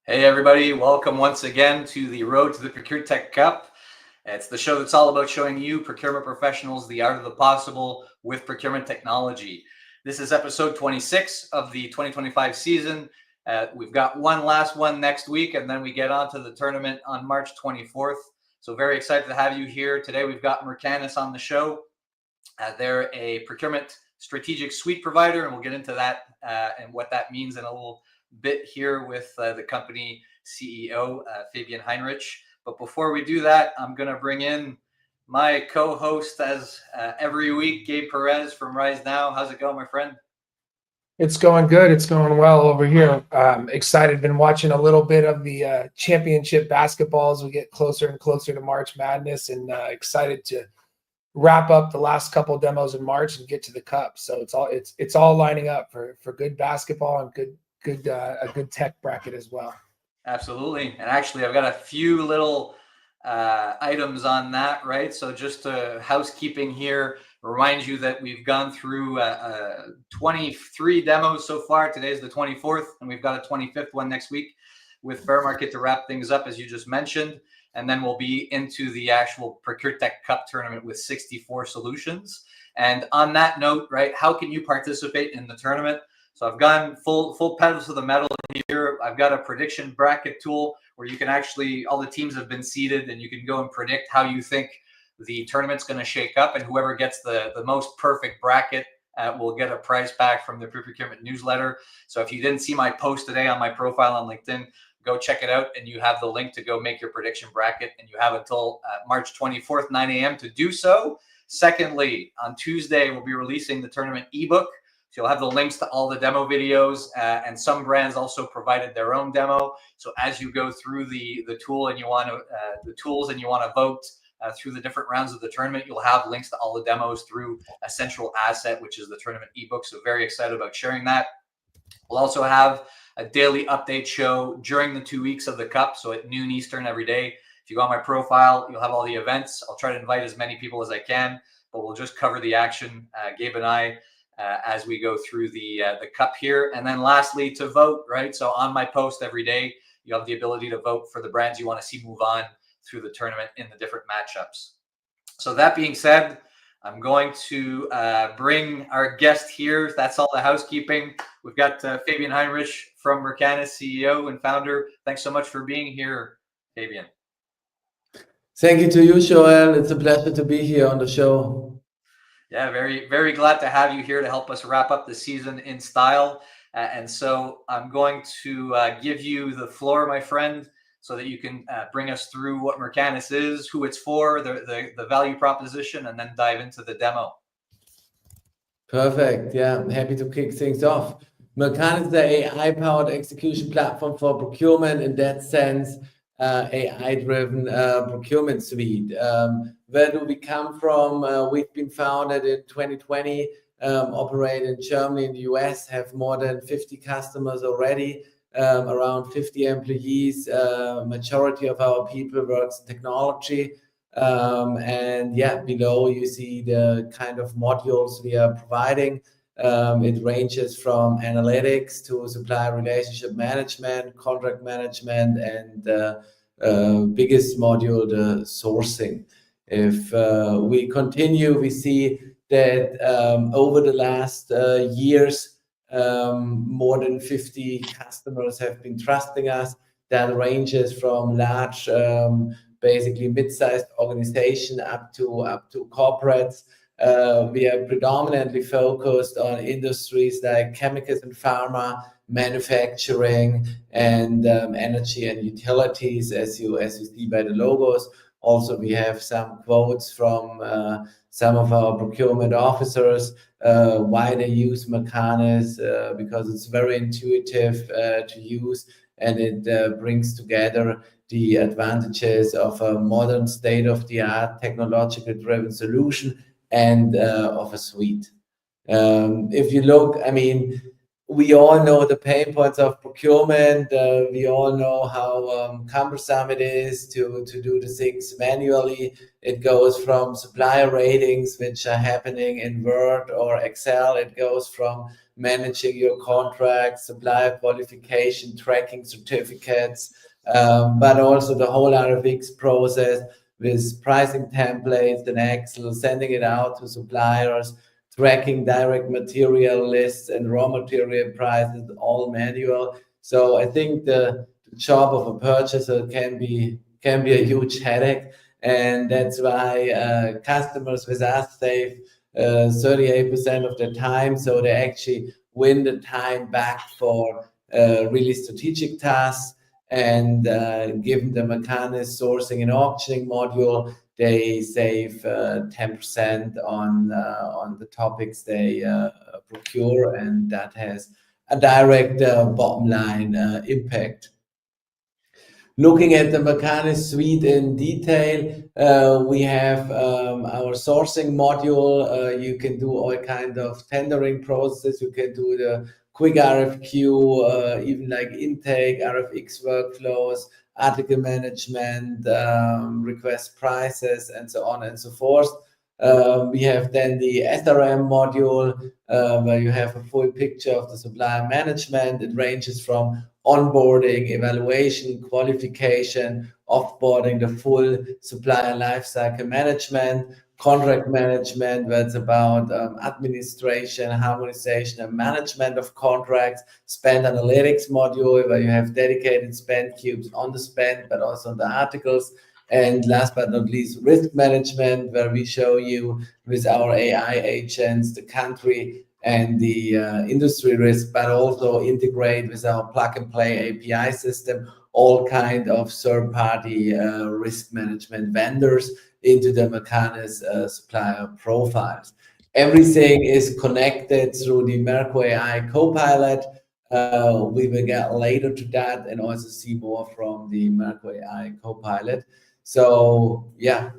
Hey everybody, welcome once again to the Road to the ProcureTech Cup. It's the show that's all about showing you procurement professionals the art of the possible with procurement technology. This is episode 26 of the 2025 season. We've got one last one next week, and then we get on to the tournament on March 24th. So very excited to have you here. Today we've got Mercanis on the show. They're a procurement strategic suite provider, and we'll get into that and what that means in a little bit here with the company CEO, Fabian Heinrich. But before we do that, I'm going to bring in my co-host as every week, Gabe Perez from RiseNow. How's it going, my friend? It's going good. It's going well over here. Excited. Been watching a little bit of the championship basketball as we get closer and closer to March Madness, and excited to wrap up the last couple demos in March and get to the Cup. So it's all lining up for good basketball and a good tech bracket as well. Absolutely. And actually, I've got a few little items on that, right? So just housekeeping here, remind you that we've gone through 23 demos so far. Today's the 24th, and we've got a 25th one next week with Fair Market to wrap things up, as you just mentioned. And then we'll be into the actual ProcureTech Cup tournament with 64 solutions. And on that note, right, how can you participate in the tournament? So I've gone full pedal to the metal here. I've got a prediction bracket tool where you can actually, all the teams have been seeded, and you can go and predict how you think the tournament's going to shake up. And whoever gets the most perfect bracket will get a prize pack from the Procurement newsletter. So if you didn't see my post today on my profile on LinkedIn, go check it out, and you have the link to go make your prediction bracket, and you have until March 24th, 9 a.m. to do so. Secondly, on Tuesday, we'll be releasing the tournament ebook. So you'll have the links to all the demo videos, and some brands also provided their own demo. So as you go through the tool and you want to the tools and you want to vote through the different rounds of the tournament, you'll have links to all the demos through a central asset, which is the tournament ebook. So very excited about sharing that. We'll also have a daily update show during the 2 weeks of the Cup. So at noon Eastern every day. If you go on my profile, you'll have all the events. I'll try to invite as many people as I can, but we'll just cover the action, Gabe and I, as we go through the Cup here. And then lastly, to vote, right? So on my post every day, you have the ability to vote for the brands you want to see move on through the tournament in the different matchups. So that being said, I'm going to bring our guest here. That's all the housekeeping. We've got Fabian Heinrich from Mercanis, CEO and founder. Thanks so much for being here, Fabian. Thank you to you, Joel. It's a pleasure to be here on the show. Yeah, very, very glad to have you here to help us wrap up the season in style. And so I'm going to give you the floor, my friend, so that you can bring us through what Mercanis is, who it's for, the value proposition, and then dive into the demo. Perfect. Yeah, I'm happy to kick things off. Mercanis is the AI-powered execution platform for procurement. In that sense, AI-driven procurement suite. Where do we come from? We've been founded in 2020, operate in Germany and the US, have more than 50 customers already, around 50 employees. Majority of our people works in technology. And yeah, below you see the kind of modules we are providing. It ranges from analytics to supplier relationship management, contract management, and biggest module, the sourcing. If we continue, we see that over the last years, more than 50 customers have been trusting us. That ranges from large, basically mid-sized organization up to corporates. We are predominantly focused on industries like chemicals and pharma, manufacturing, and energy and utilities, as you see by the logos. Also, we have some quotes from some of our procurement officers, why they use Mercanis, because it's very intuitive to use, and it brings together the advantages of a modern state-of-the-art technologically driven solution and of a suite. If you look, I mean, we all know the pain points of procurement. We all know how cumbersome it is to do the things manually. It goes from supplier ratings, which are happening in Word or Excel. It goes from managing your contracts, supplier qualification, tracking certificates, but also the whole RFX process with pricing templates and Excel, sending it out to suppliers, tracking direct material lists and raw material prices, all manual. So I think the job of a purchaser can be a huge headache, and that's why customers with us save 38% of their time. So they actually win the time back for really strategic tasks. And given the Mercanis sourcing and auctioning module, they save 10% on the topics they procure, and that has a direct bottom line impact. Looking at the Mercanis suite in detail, we have our sourcing module. You can do all kind of tendering processes. You can do the quick RFQ, even like intake, RFX workflows, article management, request prices, and so on and so forth. We have then the SRM module, where you have a full picture of the supplier management. It ranges from onboarding, evaluation, qualification, offboarding, the full supplier lifecycle management, contract management, where it's about administration, harmonization, and management of contracts, spend analytics module, where you have dedicated spend cubes on the spend, but also on the articles. And last but not least, risk management, where we show you with our AI agents the country and the industry risk, but also integrate with our plug-and-play API system all kind of third-party risk management vendors into the Mercanis supplier profiles. Everything is connected through the Merco AI Copilot. We will get later to that and also see more from the Merco AI Copilot. So yeah,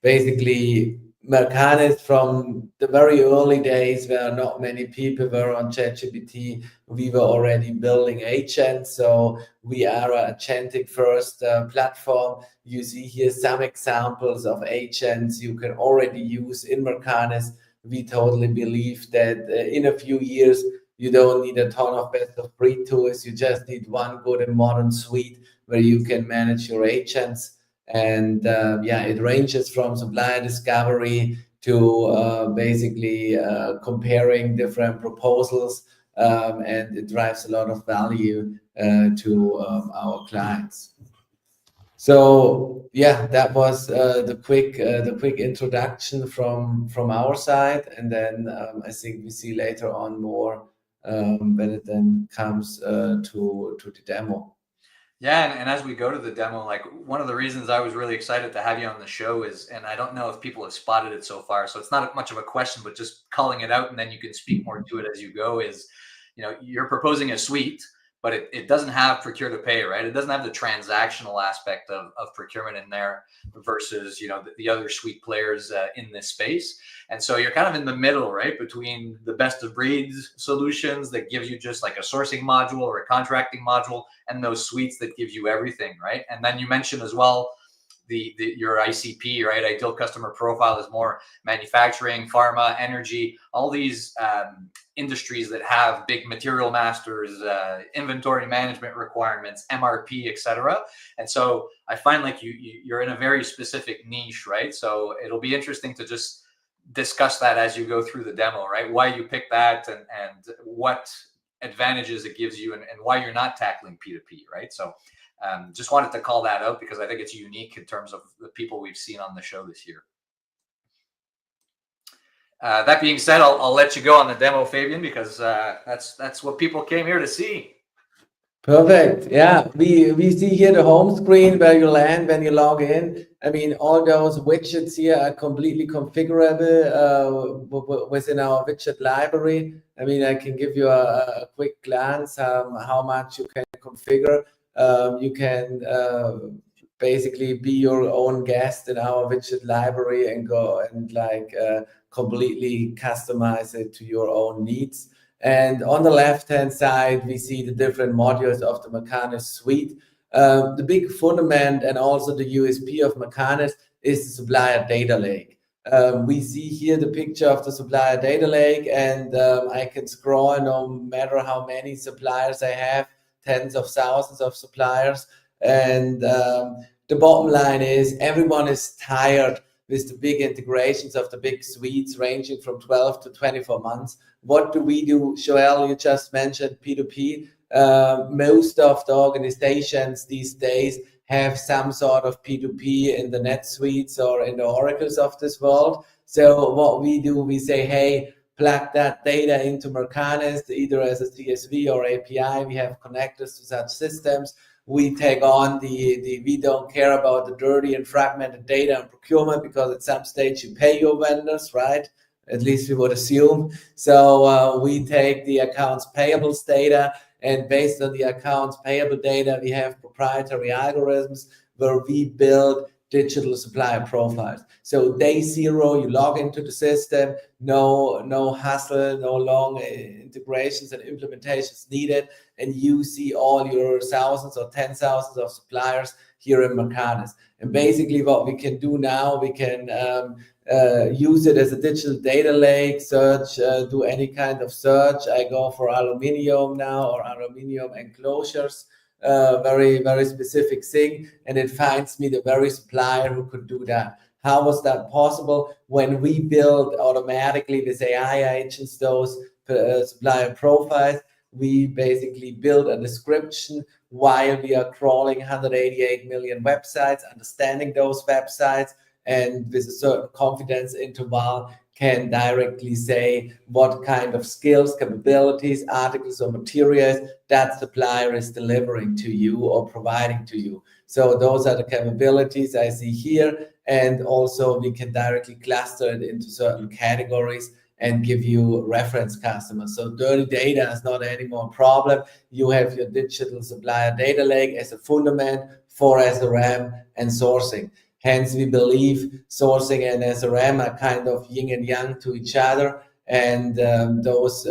basically Mercanis from the very early days where not many people were on ChatGPT, we were already building agents. So we are a agentic first platform. You see here some examples of agents you can already use in Mercanis. We totally believe that in a few years, you don't need a ton of best of breed tools. You just need one good and modern suite where you can manage your agents. And yeah, it ranges from supplier discovery to basically comparing different proposals, and it drives a lot of value to our clients. So yeah, that was the quick introduction from our side, and then I think we see later on more when it then comes to the demo. Yeah, and as we go to the demo, like one of the reasons I was really excited to have you on the show is, and I don't know if people have spotted it so far, so it's not much of a question, but just calling it out, and then you can speak more to it as you go, is, you know, you're proposing a suite, but it doesn't have procure to pay, right? It doesn't have the transactional aspect of procurement in there versus, you know, the other suite players in this space. And so you're kind of in the middle, right, between the best of breeds solutions that gives you just like a sourcing module or a contracting module, and those suites that gives you everything, right? And then you mentioned as well your ICP, right? Ideal customer profile is more manufacturing, pharma, energy, all these industries that have big material masters, inventory management requirements, MRP, etc. And so I find like you're in a very specific niche, right? So it'll be interesting to just discuss that as you go through the demo, right? Why you pick that and what advantages it gives you, and why you're not tackling P2P, right? So just wanted to call that out because I think it's unique in terms of the people we've seen on the show this year. That being said, I'll let you go on the demo, Fabian, because that's what people came here to see. Perfect. Yeah, we see here the home screen where you land when you log in. I mean, all those widgets here are completely configurable within our widget library. I mean, I can give you a quick glance how much you can configure. You can basically be your own guest in our widget library and go and like completely customize it to your own needs. And on the left-hand side, we see the different modules of the Mercanis suite. The big fundament and also the USP of Mercanis is the supplier data lake. We see here the picture of the supplier data lake, and I can scroll no matter how many suppliers I have, tens of thousands of suppliers. And the bottom line is everyone is tired with the big integrations of the big suites ranging from 12 to 24 months. What do we do? Joel, you just mentioned P2P. Most of the organizations these days have some sort of P2P in the NetSuites or in the Oracles of this world. So what we do, we say, hey, plug that data into Mercanis, either as a CSV or API. We have connectors to such systems. We take on we don't care about the dirty and fragmented data and procurement, because at some stage you pay your vendors, right? At least we would assume. So we take the accounts payables data, and based on the accounts payable data, we have proprietary algorithms where we build digital supplier profiles. So day zero, you log into the system, no hassle, no long integrations and implementations needed, and you see all your thousands or 10,000s of suppliers here in Mercanis. And basically what we can do now, we can use it as a digital data lake, search, do any kind of search. I go for aluminium now, or aluminium enclosures. Very, very specific thing, and it finds me the very supplier who could do that. How was that possible? When we build automatically with AI agents those supplier profiles, we basically build a description while we are crawling 188 million websites, understanding those websites, and with a certain confidence interval can directly say what kind of skills, capabilities, articles, or materials that supplier is delivering to you or providing to you. So those are the capabilities I see here. And also we can directly cluster it into certain categories and give you reference customers. So dirty data is not anymore a problem. You have your digital supplier data lake as a fundament for SRM and sourcing. Hence, we believe sourcing and SRM are kind of yin and yang to each other, and those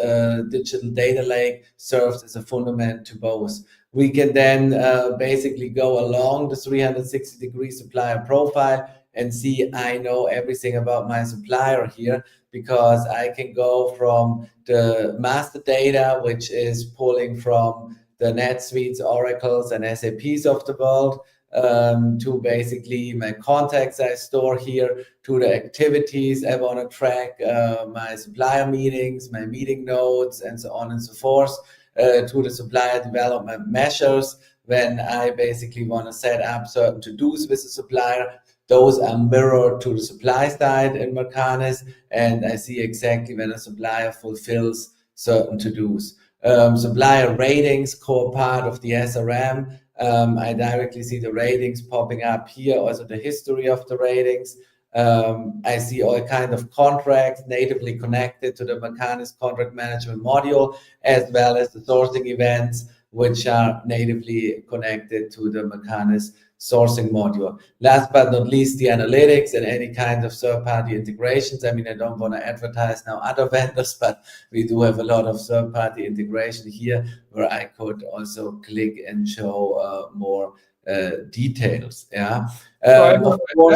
digital data lake serves as a fundament to both. We can then basically go along the 360-degree supplier profile and see I know everything about my supplier here, because I can go from the master data, which is pulling from the NetSuites, Oracles, and SAPs of the world, to basically my contacts I store here, to the activities I want to track, my supplier meetings, my meeting notes, and so on and so forth, to the supplier development measures. When I basically want to set up certain to-dos with the supplier, those are mirrored to the supply side in Mercanis, and I see exactly when a supplier fulfills certain to-dos. Supplier ratings, core part of the SRM. I directly see the ratings popping up here, also the history of the ratings. I see all kind of contracts natively connected to the Mercanis contract management module, as well as the sourcing events, which are natively connected to the Mercanis sourcing module. Last but not least, the analytics and any kind of third-party integrations. I mean, I don't want to advertise now other vendors, but we do have a lot of third-party integration here where I could also click and show more details. Yeah. I have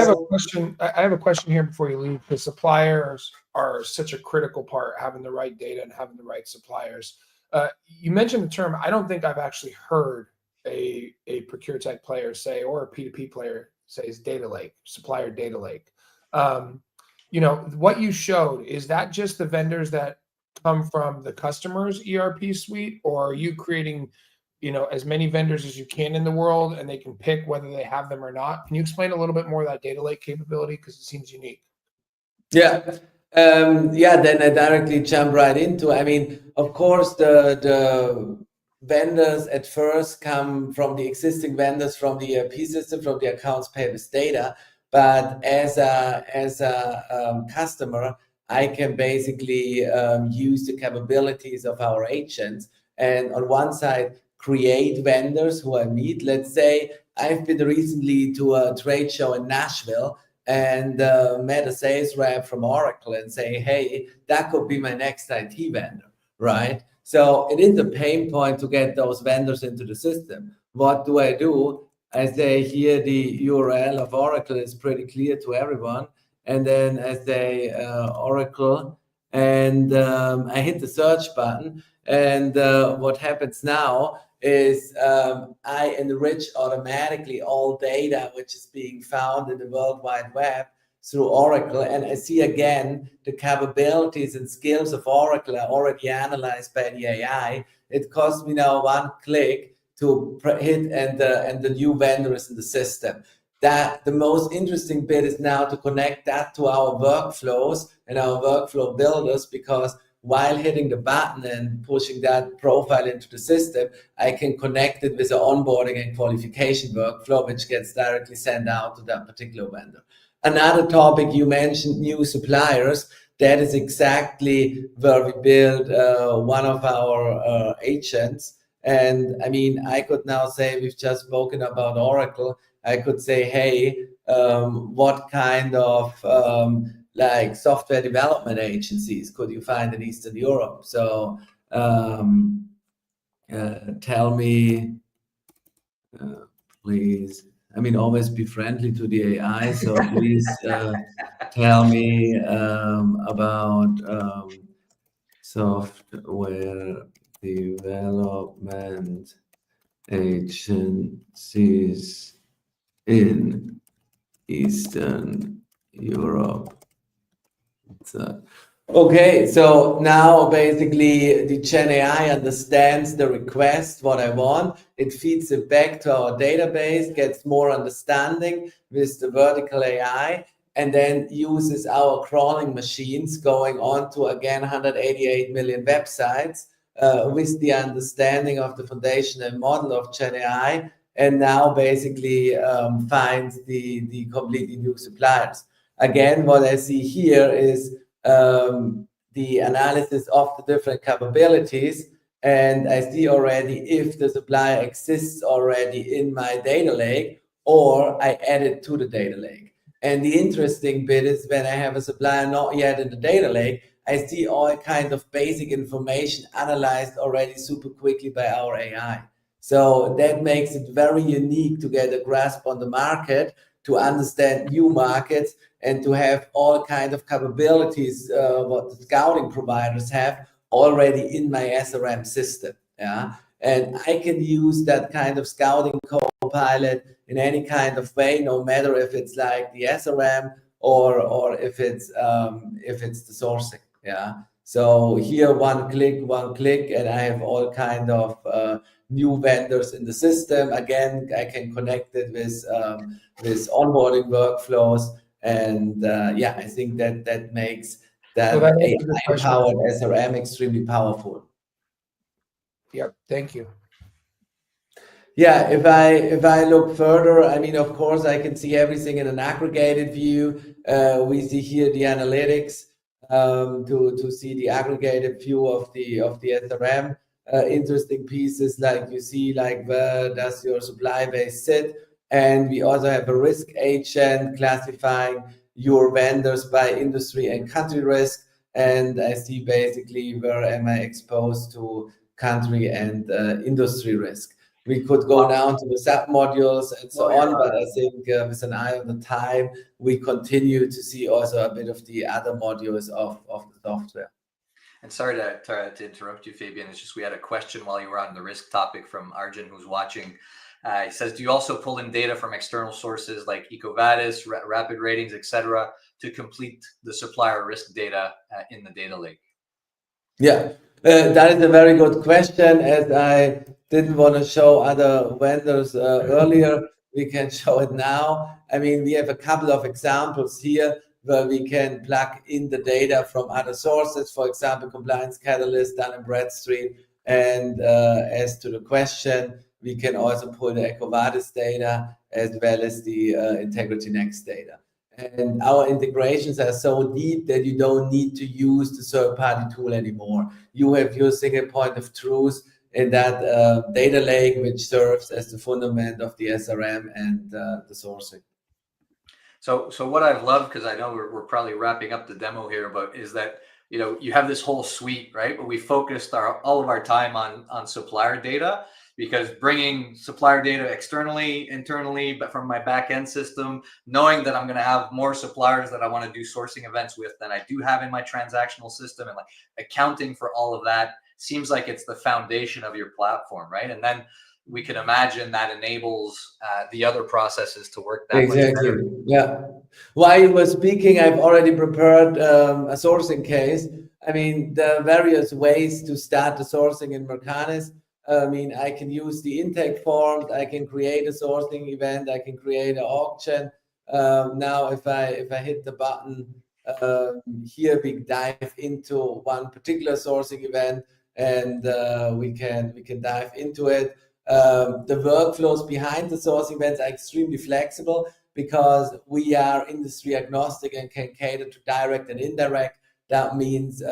a question. I have a question here before you leave, because suppliers are such a critical part, having the right data and having the right suppliers. You mentioned the term. I don't think I've actually heard a ProcureTech player say, or a P2P player say, is data lake, supplier data lake. You know, what you showed, is that just the vendors that come from the customer's ERP suite, or are you creating, you know, as many vendors as you can in the world, and they can pick whether they have them or not? Can you explain a little bit more of that data lake capability, because it seems unique? Yeah. Then I directly jump right into, I mean, of course, the vendors at first come from the existing vendors, from the ERP system, from the accounts payables data. But as a customer, I can basically use the capabilities of our agents, and on one side, create vendors who I meet. Let's say I've been recently to a trade show in Nashville, and met a sales rep from Oracle and say, hey, that could be my next IT vendor, right? So it is a pain point to get those vendors into the system. What do? I say here the URL of Oracle is pretty clear to everyone. And then I say Oracle, and I hit the search button. And what happens now is I enrich automatically all data which is being found in the World Wide Web through Oracle. And I see again the capabilities and skills of Oracle are already analyzed by the AI. It costs me now one click to hit and the new vendor is in the system. That the most interesting bit is now to connect that to our workflows and our workflow builders, because while hitting the button and pushing that profile into the system, I can connect it with the onboarding and qualification workflow, which gets directly sent out to that particular vendor. Another topic you mentioned, new suppliers. That is exactly where we build one of our agents. And I mean, I could now say, we've just spoken about Oracle. I could say, hey, what kind of like software development agencies could you find in Eastern Europe? So tell me, please. I mean, always be friendly to the AI. So please tell me about software development agencies in Eastern Europe. Okay, so now basically the Gen AI understands the request, what I want. It feeds it back to our database, gets more understanding with the vertical AI, and then uses our crawling machines going on to, again, 188 million websites with the understanding of the foundational model of Gen AI, and now basically finds the completely new suppliers. Again, what I see here is the analysis of the different capabilities, and I see already if the supplier exists already in my data lake, or I add it to the data lake. And the interesting bit is when I have a supplier not yet in the data lake, I see all kind of basic information analyzed already super quickly by our AI. So that makes it very unique to get a grasp on the market, to understand new markets, and to have all kind of capabilities what the scouting providers have already in my SRM system. Yeah, and I can use that kind of scouting co-pilot in any kind of way, no matter if it's like the SRM or if it's the sourcing. Yeah. So here one click, and I have all kind of new vendors in the system. Again, I can connect it with onboarding workflows. And yeah, I think that makes that AI-powered SRM extremely powerful. Yep, thank you. Yeah, if I look further, I mean, of course, I can see everything in an aggregated view. We see here the analytics to see the aggregated view of the SRM. Interesting pieces like you see, like where does your supply base sit? And we also have a risk agent classifying your vendors by industry and country risk. And I see basically where am I exposed to country and industry risk. We could go down to the sub-modules and so on, but I think with an eye on the time, we continue to see also a bit of the other modules of the software. And sorry to interrupt you, Fabian. It's just we had a question while you were on the risk topic from Arjun, who's watching. He says, do you also pull in data from external sources like EcoVadis, Rapid Ratings, etc., to complete the supplier risk data in the data lake? Yeah, that is a very good question. As I didn't want to show other vendors earlier, we can show it now. I mean, we have a couple of examples here where we can plug in the data from other sources, for example, Compliance Catalyst, Dun & Bradstreet. And as to the question, we can also pull the EcoVadis data as well as the Integrity Next data. And our integrations are so deep that you don't need to use the third-party tool anymore. You have your single point of truth in that data lake, which serves as the fundament of the SRM and the sourcing. So what I've loved, because I know we're probably wrapping up the demo here, but is that you have this whole suite, right? But we focused all of our time on supplier data, because bringing supplier data externally, internally, but from my back end system, knowing that I'm going to have more suppliers that I want to do sourcing events with than I do have in my transactional system, and like accounting for all of that seems like it's the foundation of your platform, right? And then we can imagine that enables the other processes to work that much better. Yeah. While you were speaking, I've already prepared a sourcing case. I mean, there are various ways to start the sourcing in Mercanis. I mean, I can use the intake forms. I can create a sourcing event. I can create an auction. Now, if I hit the button here, we dive into one particular sourcing event, and we can dive into it. The workflows behind the sourcing events are extremely flexible because we are industry agnostic and can cater to direct and indirect. That means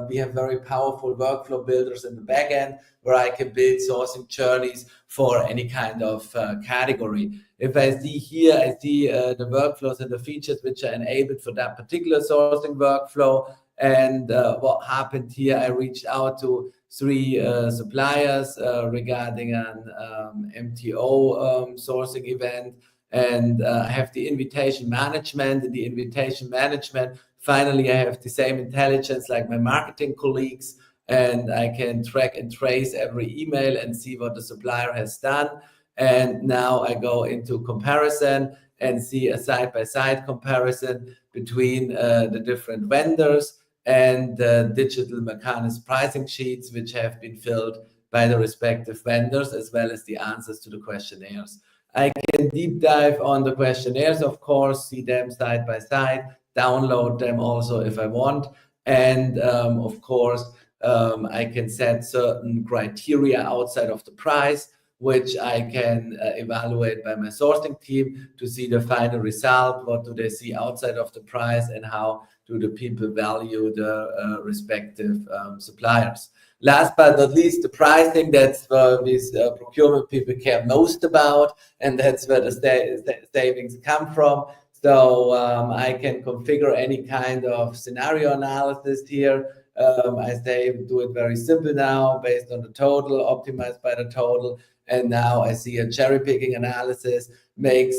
we have very powerful workflow builders in the back end where I can build sourcing journeys for any kind of category. If I see here, I see the workflows and the features which are enabled for that particular sourcing workflow. And what happened here, I reached out to 3 suppliers regarding an MTO sourcing event. And I have the invitation management. In the invitation management, finally, I have the same intelligence like my marketing colleagues, and I can track and trace every email and see what the supplier has done. And now I go into comparison and see a side-by-side comparison between the different vendors and the digital Mercanis pricing sheets, which have been filled by the respective vendors, as well as the answers to the questionnaires. I can deep dive on the questionnaires, of course, see them side by side, download them also if I want. And of course, I can set certain criteria outside of the price, which I can evaluate by my sourcing team to see the final result. What do they see outside of the price, and how do the people value the respective suppliers? Last but not least, the pricing. That's what these procurement people care most about, and that's where the savings come from. So I can configure any kind of scenario analysis here. I say do it very simple now, based on the total, optimized by the total. And now I see a cherry picking analysis makes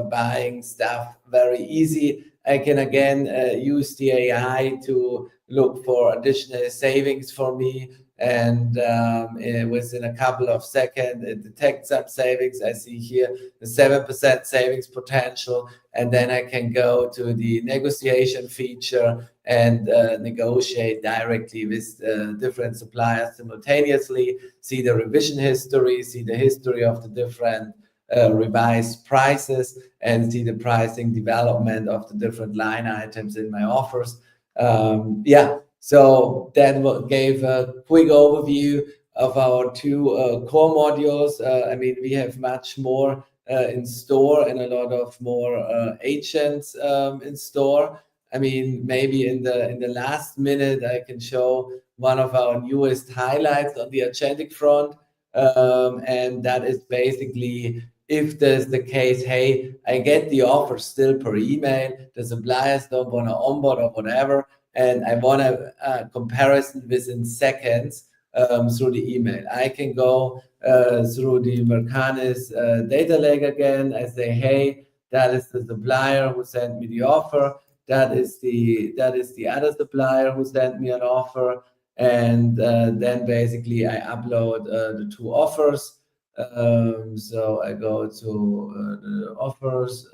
buying stuff very easy. I can again use the AI to look for additional savings for me. And within a couple of seconds, it detects some savings. I see here the 7% savings potential. And then I can go to the negotiation feature and negotiate directly with different suppliers simultaneously, see the revision history, see the history of the different revised prices, and see the pricing development of the different line items in my offers. So that gave a quick overview of our 2 core modules. I mean, we have much more in store and a lot of more agents in store. I mean, maybe in the last minute, I can show one of our newest highlights on the agentic front. And that is basically, if there's the case, hey, I get the offer still per email, the suppliers don't want to onboard or whatever, and I want a comparison within seconds through the email. I can go through the Mercanis data lake again. I say, hey, that is the supplier who sent me the offer. That is the other supplier who sent me an offer. And then basically I upload the 2 offers. So I go to the offers.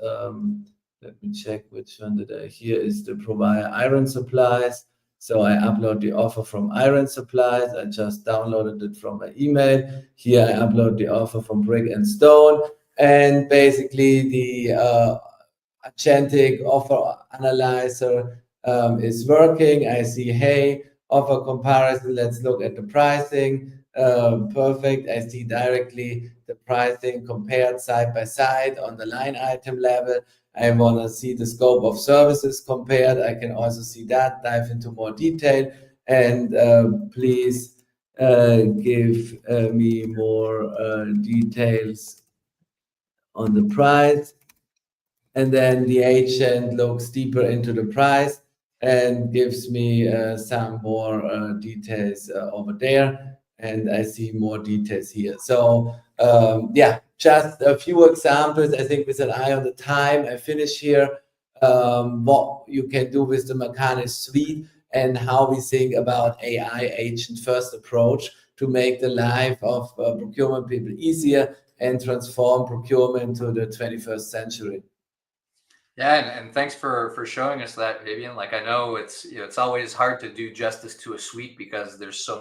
Let me check which one did I. Here is the provider Iron Supplies. So I upload the offer from Iron Supplies. I just downloaded it from my email. Here I upload the offer from Brick and Stone. And basically the agentic offer analyzer is working. I see, hey, offer comparison. Let's look at the pricing. Perfect. I see directly the pricing compared side by side on the line item level. I want to see the scope of services compared. I can also see that, dive into more detail, and please give me more details on the price. And then the agent looks deeper into the price. and gives me some more details over there. And I see more details here. So yeah, just a few examples. I think with an eye on the time, I finish here. What you can do with the Mercanis suite and how we think about AI agent first approach to make the life of procurement people easier and transform procurement to the 21st century. Yeah, and thanks for showing us that, Vivian. Like, I know it's it's always hard to do justice to a suite because there's so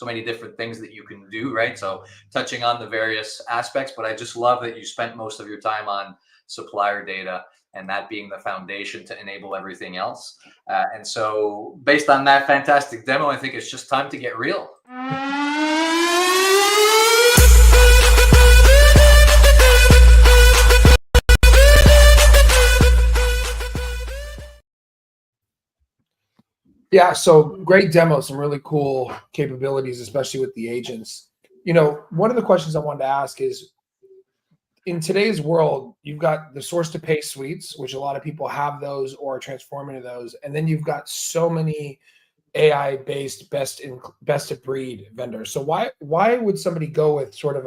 many different things that you can do, right? So touching on the various aspects, but I just love that you spent most of your time on supplier data and that being the foundation to enable everything else. And so based on that fantastic demo, I think it's just time to get real. Yeah, so great demo, some really cool capabilities, especially with the agents. You know, one of the questions I wanted to ask is, in today's world, you've got the source to pay suites, which a lot of people have those or transform into those, and then you've got so many AI-based best of breed vendors. So why would somebody go with sort of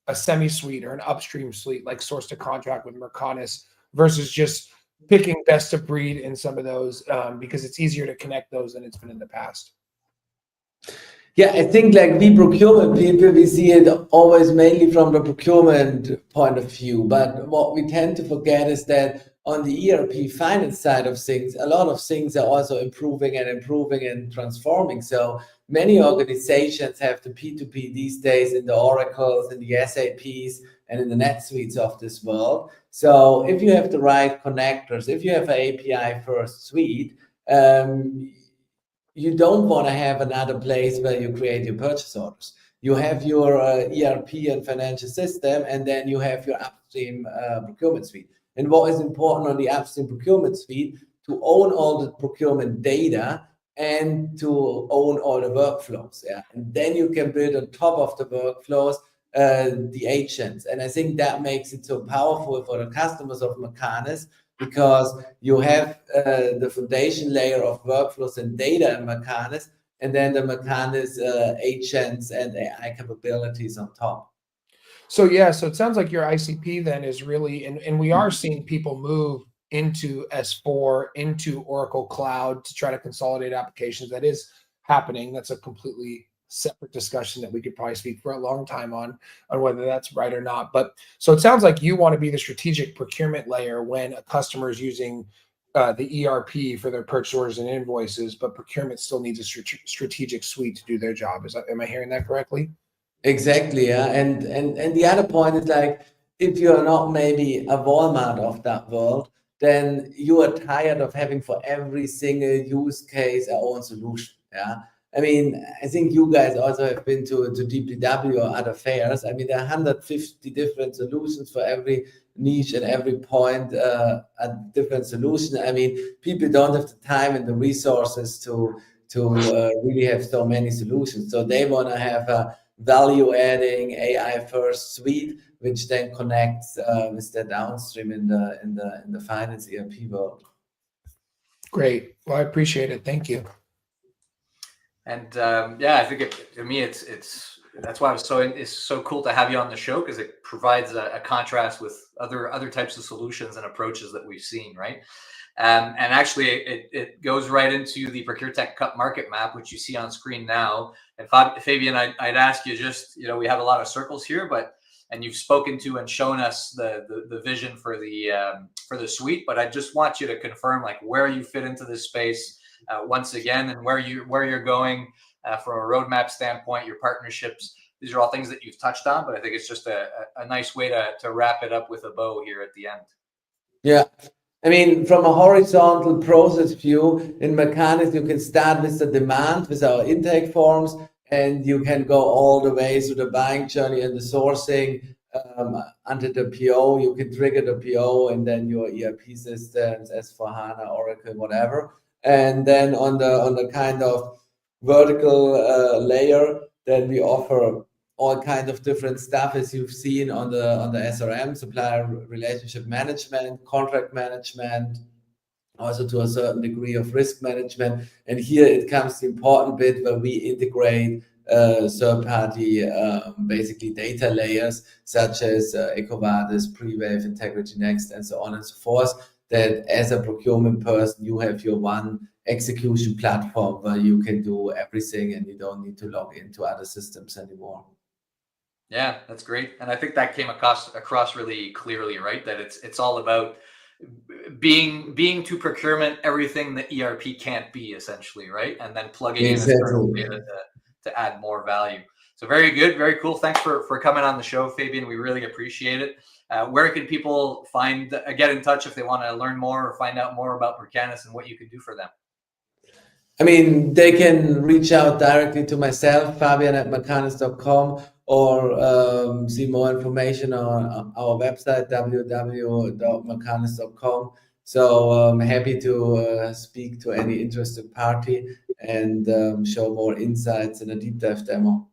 a semi suite or an upstream suite like source to contract with Mercanis versus just picking best of breed in some of those because it's easier to connect those than it's been in the past? Yeah, I think like we procurement people, we see it always mainly from the procurement point of view. But what we tend to forget is that on the ERP finance side of things, a lot of things are also improving and transforming. So many organizations have the P2P these days in the Oracles, in the SAPs, and in the NetSuites of this world. So if you have the right connectors, if you have an API first suite, you don't want to have another place where you create your purchase orders. You have your ERP and financial system, and then you have your upstream procurement suite. And what is important on the upstream procurement suite, to own all the procurement data and to own all the workflows. Yeah, and then you can build on top of the workflows the agents. And I think that makes it so powerful for the customers of Mercanis, because you have the foundation layer of workflows and data in Mercanis, and then the Mercanis agents and AI capabilities on top. So yeah, so it sounds like your ICP then is really, and we are seeing people move into S4, into Oracle Cloud to try to consolidate applications. That is happening. That's a completely separate discussion that we could probably speak for a long time on whether that's right or not. But so it sounds like you want to be the strategic procurement layer when a customer is using the ERP for their purchase orders and invoices, but procurement still needs a strategic suite to do their job. Am I hearing that correctly? Exactly, yeah. And the other point is, like, if you're not maybe a Walmart of that world, then you are tired of having for every single use case our own solution. Yeah. I mean, I think you guys also have been to DPW or other fairs. I mean, there are 150 different solutions for every niche and every point, a different solution. I mean, people don't have the time and the resources to really have so many solutions. So they want to have a value-adding AI first suite, which then connects with the downstream in the finance ERP world. Great. Well, I appreciate it. Thank you. And yeah, I think to me, that's why it's so cool to have you on the show, because it provides a contrast with other types of solutions and approaches that we've seen, right? And actually, it goes right into the ProcureTech Cup market map, which you see on screen now. And Fabian, I'd ask you, just, we have a lot of circles here, and you've spoken to and shown us the vision for the suite, but I just want you to confirm, like, where you fit into this space once again, and where you're going from a roadmap standpoint, your partnerships. These are all things that you've touched on, but I think it's just a nice way to wrap it up with a bow here at the end. Yeah. I mean, from a horizontal process view, in Mercanis, you can start with the demand, with our intake forms, and you can go all the way through the buying journey and the sourcing until the PO. You can trigger the PO, and then your ERP systems, S4HANA, Oracle, whatever. And then on the kind of vertical layer, then we offer all kinds of different stuff, as you've seen on the SRM, supplier relationship management, contract management, also to a certain degree of risk management. And here it comes the important bit where we integrate third-party basically data layers such as EcoVadis, Prewave, Integrity Next, and so on and so forth, that as a procurement person, you have your one execution platform where you can do everything and you don't need to log into other systems anymore. Yeah, that's great. And I think that came across really clearly, right? That it's all about being to procurement everything that ERP can't be, essentially, right? And then plugging in external data to add more value. So very good, very cool. Thanks for coming on the show, Fabian. We really appreciate it. Where can people get in touch if they want to learn more or find out more about Mercanis and what you can do for them? I mean, they can reach out directly to myself, Fabian@mercanis.com, or see more information on our website, www.mercanis.com. So I'm happy to speak to any interested party and show more insights in a deep dive demo.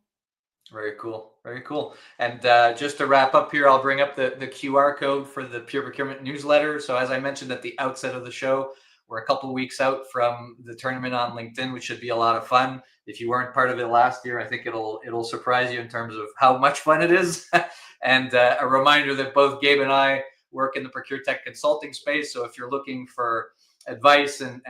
Very cool. Very cool. And just to wrap up here, I'll bring up the QR code for the Pure Procurement newsletter. So as I mentioned at the outset of the show, we're a couple of weeks out from the tournament on LinkedIn, which should be a lot of fun. If you weren't part of it last year, I think it'll surprise you in terms of how much fun it is. And a reminder that both Gabe and I work in the ProcureTech consulting space. So if you're looking for advice and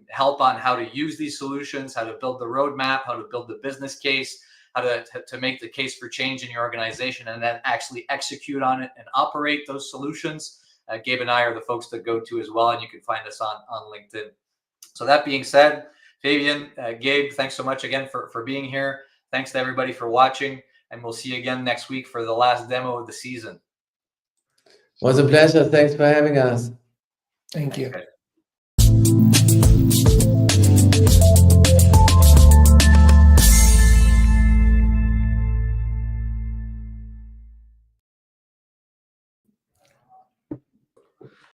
help on how to use these solutions, how to build the roadmap, how to build the business case, how to make the case for change in your organization, and then actually execute on it and operate those solutions, Gabe and I are the folks to go to as well, and you can find us on LinkedIn. So that being said, Fabian, Gabe, thanks so much again for being here. Thanks to everybody for watching, and we'll see you again next week for the last demo of the season. It was a pleasure. Thanks for having us. Thank you. Okay.